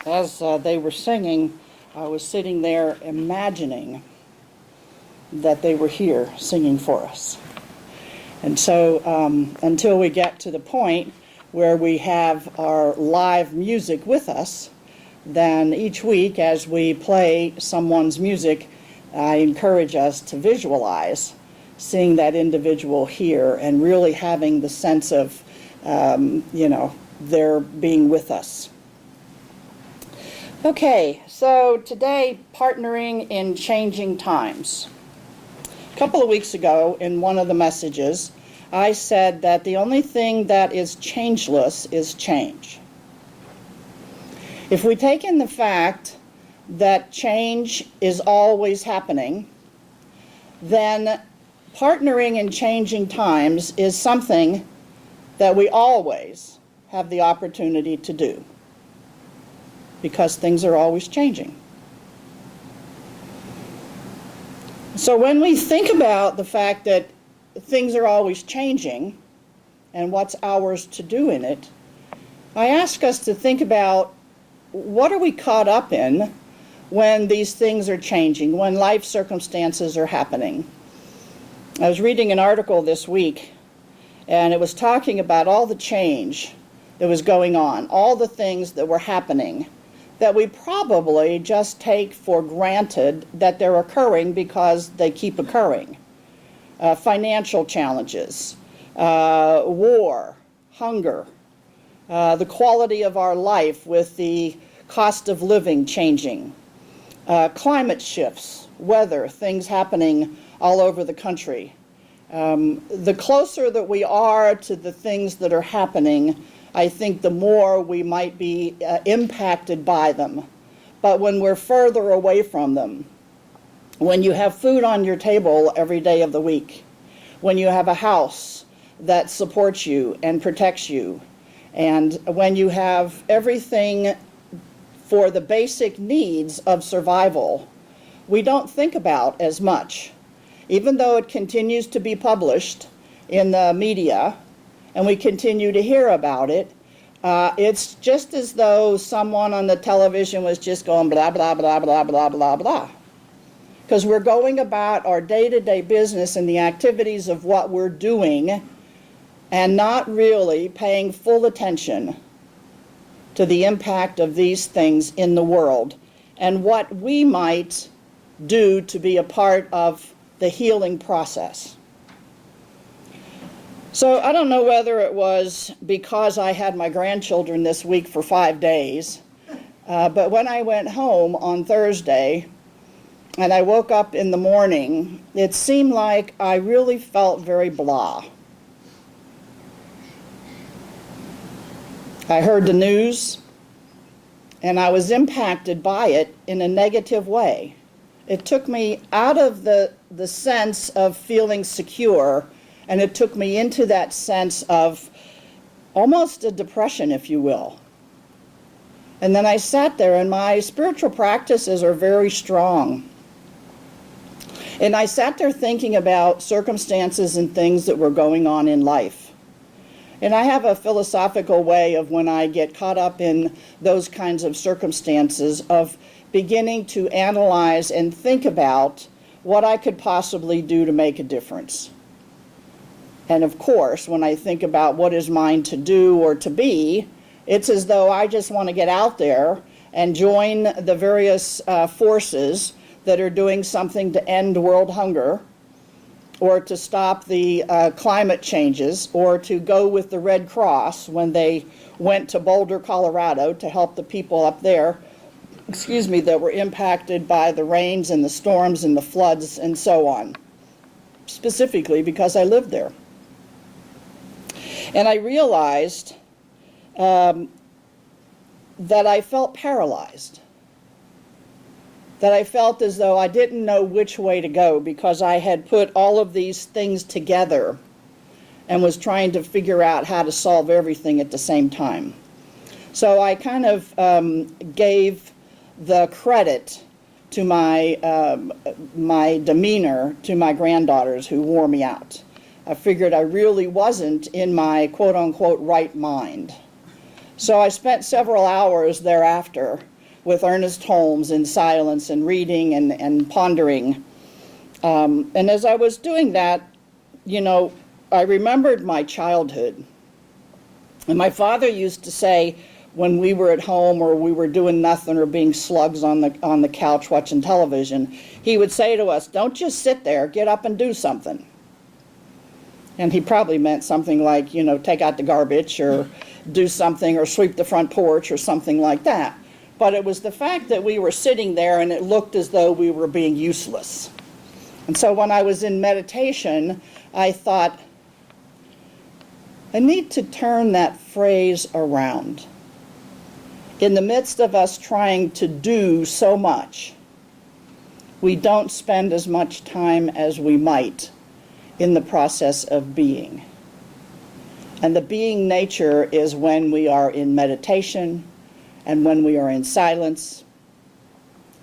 as they were singing, I was sitting there imagining that they were here singing for us. And so until we get to the point where we have our live music with us, then each week as we play someone's music, I encourage us to visualize seeing that individual here and really having the sense of, their being with us. Okay, so today, partnering in changing times. A couple of weeks ago, in one of the messages, I said that the only thing that is changeless is change. If we take in the fact that change is always happening, then partnering in changing times is something that we always have the opportunity to do, because things are always changing. So when we think about the fact that things are always changing and what's ours to do in it, I ask us to think about what are we caught up in when these things are changing, when life circumstances are happening. I was reading an article this week, and it was talking about all the change that was going on, all the things that were happening that we probably just take for granted that they're occurring because they keep occurring. Financial challenges, war, hunger, the quality of our life with the cost of living changing, climate shifts, weather, things happening all over the country. The closer that we are to the things that are happening, I think the more we might be impacted by them. But when we're further away from them, when you have food on your table every day of the week, when you have a house that supports you and protects you, and when you have everything for the basic needs of survival, we don't think about as much. Even though it continues to be published in the media and we continue to hear about it, it's just as though someone on the television was just going blah, blah, blah, blah, blah, blah, blah. Because we're going about our day-to-day business and the activities of what we're doing and not really paying full attention to the impact of these things in the world and what we might do to be a part of the healing process. So I don't know whether it was because I had my grandchildren this week for 5 days, but when I went home on Thursday and I woke up in the morning, it seemed like I really felt very blah. I heard the news and I was impacted by it in a negative way. It took me out of the sense of feeling secure, and it took me into that sense of almost a depression, if you will. And then I sat there, and my spiritual practices are very strong. And I sat there thinking about circumstances and things that were going on in life. And I have a philosophical way of when I get caught up in those kinds of circumstances of beginning to analyze and think about what I could possibly do to make a difference. And of course, when I think about what is mine to do or to be, it's as though I just want to get out there and join the various forces that are doing something to end world hunger, or to stop the climate changes, or to go with the Red Cross when they went to Boulder, Colorado to help the people up there that were impacted by the rains and the storms and the floods and so on, specifically because I lived there. And I realized that I felt paralyzed, that I felt as though I didn't know which way to go because I had put all of these things together and was trying to figure out how to solve everything at the same time. So I kind of gave the credit to my demeanor to my granddaughters who wore me out. I figured I really wasn't in my quote-unquote right mind. So I spent several hours thereafter with Ernest Holmes in silence and reading and pondering. And as I was doing that, I remembered my childhood. And my father used to say, when we were at home or we were doing nothing or being slugs on the couch watching television, he would say to us, "Don't just sit there, get up and do something." And he probably meant something like, take out the garbage or do something or sweep the front porch or something like that. But it was the fact that we were sitting there and it looked as though we were being useless. And so when I was in meditation, I thought, I need to turn that phrase around. In the midst of us trying to do so much, we don't spend as much time as we might in the process of being. And the being nature is when we are in meditation and when we are in silence,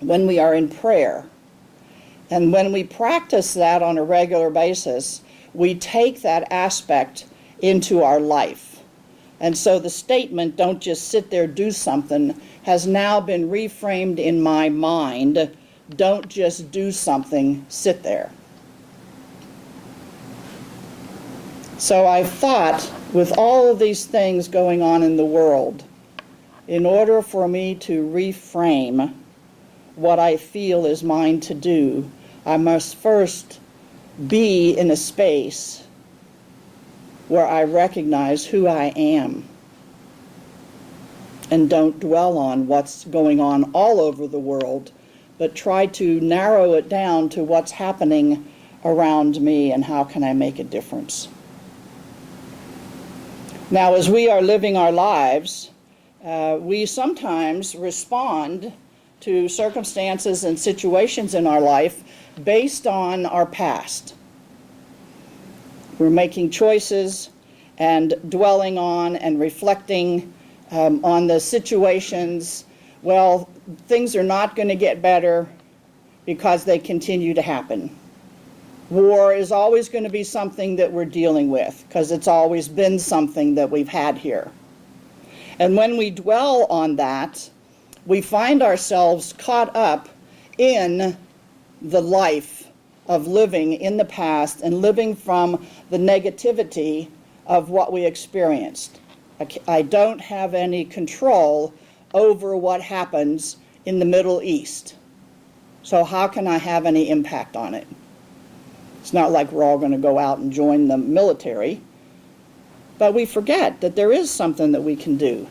when we are in prayer. And when we practice that on a regular basis, we take that aspect into our life. And so the statement, "Don't just sit there, do something," has now been reframed in my mind. Don't just do something, sit there. So I thought, with all of these things going on in the world, in order for me to reframe what I feel is mine to do, I must first be in a space where I recognize who I am and don't dwell on what's going on all over the world, but try to narrow it down to what's happening around me and how can I make a difference. Now, as we are living our lives, we sometimes respond to circumstances and situations in our life based on our past. We're making choices and dwelling on and reflecting on the situations. Well, things are not going to get better because they continue to happen. War is always going to be something that we're dealing with because it's always been something that we've had here. And when we dwell on that, we find ourselves caught up in the life of living in the past and living from the negativity of what we experienced. I don't have any control over what happens in the Middle East. So how can I have any impact on it? It's not like we're all going to go out and join the military, but we forget that there is something that we can do.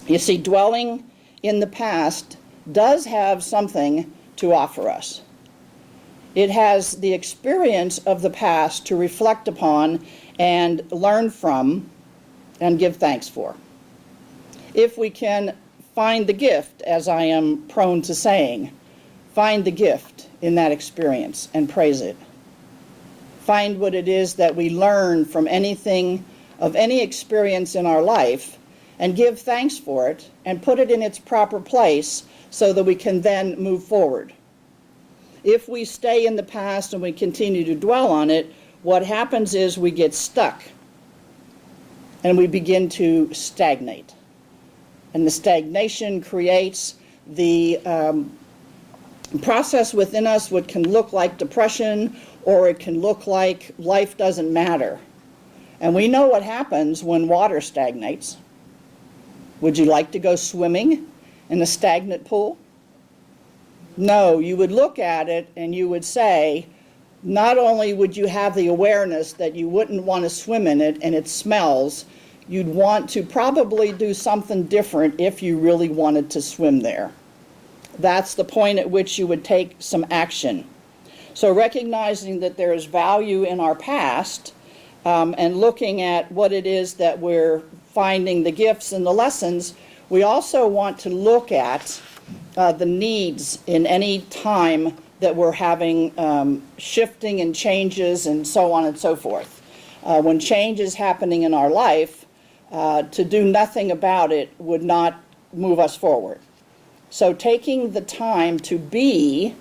You see, dwelling in the past does have something to offer us. It has the experience of the past to reflect upon and learn from and give thanks for. If we can find the gift, as I am prone to saying, find the gift in that experience and praise it. Find what it is that we learn from anything of any experience in our life and give thanks for it and put it in its proper place so that we can then move forward. If we stay in the past and we continue to dwell on it, what happens is we get stuck and we begin to stagnate. And the stagnation creates the process within us what can look like depression, or it can look like life doesn't matter. And we know what happens when water stagnates. Would you like to go swimming in a stagnant pool? No, you would look at it and you would say, not only would you have the awareness that you wouldn't want to swim in it and it smells, you'd want to probably do something different if you really wanted to swim there. That's the point at which you would take some action. So recognizing that there is value in our past and looking at what it is that we're finding the gifts and the lessons, we also want to look at the needs in any time that we're having shifting and changes and so on and so forth. When change is happening in our life, to do nothing about it would not move us forward. So taking the time to be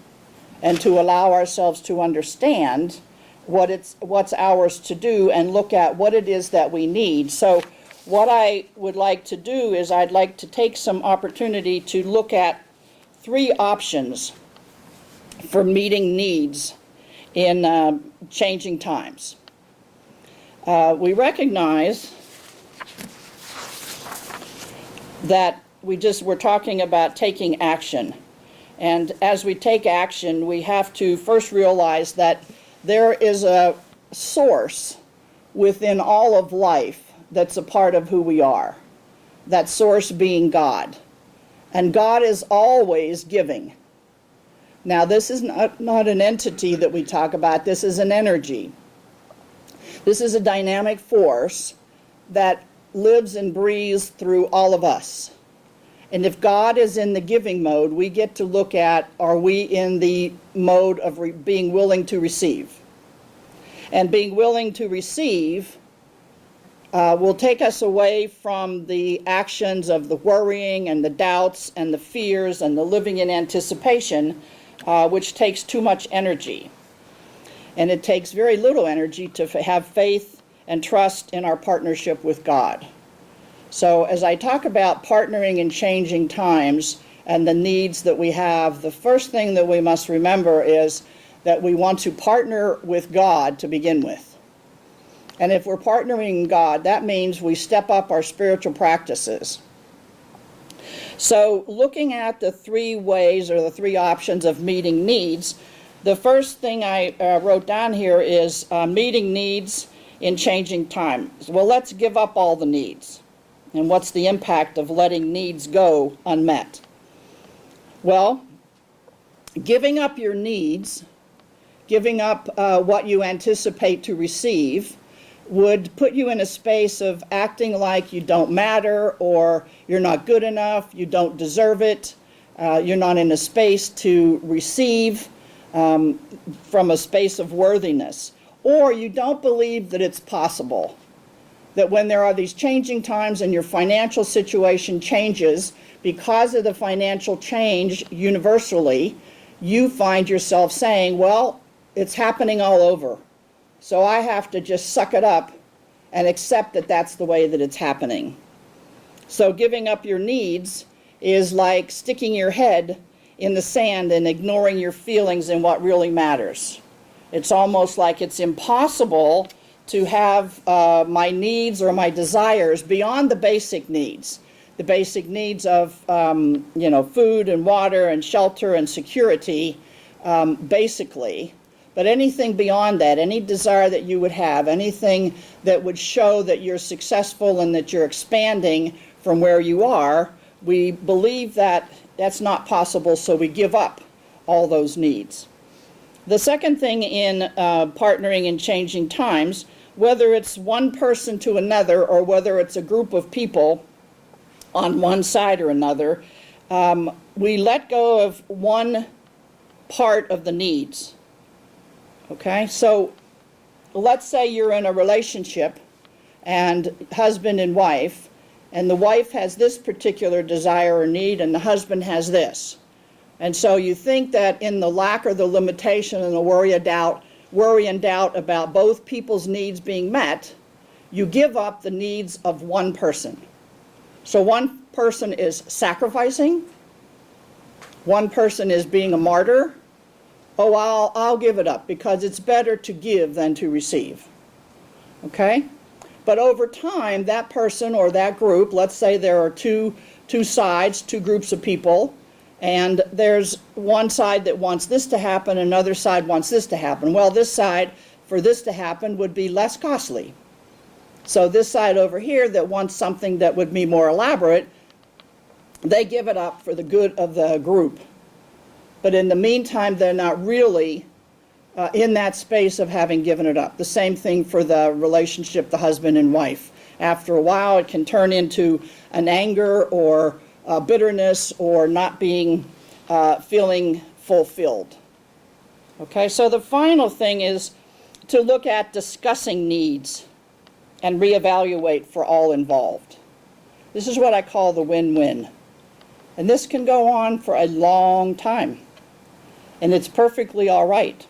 and to allow ourselves to understand what's ours to do and look at what it is that we need. So what I would like to do is I'd like to take some opportunity to look at 3 options for meeting needs in changing times. We recognize that we're talking about taking action. And as we take action, we have to first realize that there is a source within all of life that's a part of who we are. That source being God. And God is always giving. Now, this is not an entity that we talk about. This is an energy. This is a dynamic force that lives and breathes through all of us. And if God is in the giving mode, we get to look at, are we in the mode of being willing to receive? And being willing to receive will take us away from the actions of the worrying and the doubts and the fears and the living in anticipation, which takes too much energy. And it takes very little energy to have faith and trust in our partnership with God. So as I talk about partnering in changing times and the needs that we have, the first thing that we must remember is that we want to partner with God to begin with. And if we're partnering God, that means we step up our spiritual practices. So looking at the 3 ways or the 3 options of meeting needs, the first thing I wrote down here is meeting needs in changing times. Well, let's give up all the needs. And what's the impact of letting needs go unmet? Well, giving up your needs, giving up what you anticipate to receive, would put you in a space of acting like you don't matter, or you're not good enough, you don't deserve it, you're not in a space to receive from a space of worthiness, or you don't believe that it's possible. That when there are these changing times and your financial situation changes, because of the financial change universally, you find yourself saying, well, it's happening all over. So I have to just suck it up and accept that that's the way that it's happening. So giving up your needs is like sticking your head in the sand and ignoring your feelings and what really matters. It's almost like it's impossible to have my needs or my desires beyond the basic needs of food and water and shelter and security, basically. But anything beyond that, any desire that you would have, anything that would show that you're successful and that you're expanding from where you are, we believe that that's not possible, so we give up all those needs. The second thing in partnering in changing times, whether it's one person to another or whether it's a group of people on one side or another, we let go of one part of the needs. Okay, so let's say you're in a relationship and husband and wife, and the wife has this particular desire or need and the husband has this. And so you think that in the lack or the limitation and the worry and doubt about both people's needs being met, you give up the needs of one person. So one person is sacrificing, one person is being a martyr. Oh, I'll give it up because it's better to give than to receive. Okay? But over time, that person or that group, let's say there are two sides, two groups of people, and there's one side that wants this to happen, another side wants this to happen. Well, this side, for this to happen, would be less costly. So this side over here that wants something that would be more elaborate, they give it up for the good of the group. But in the meantime, they're not really in that space of having given it up. The same thing for the relationship, the husband and wife. After a while, it can turn into an anger or bitterness or not being, feeling fulfilled. Okay, so the final thing is to look at discussing needs and reevaluate for all involved. This is what I call the win-win. And this can go on for a long time. And it's perfectly all right.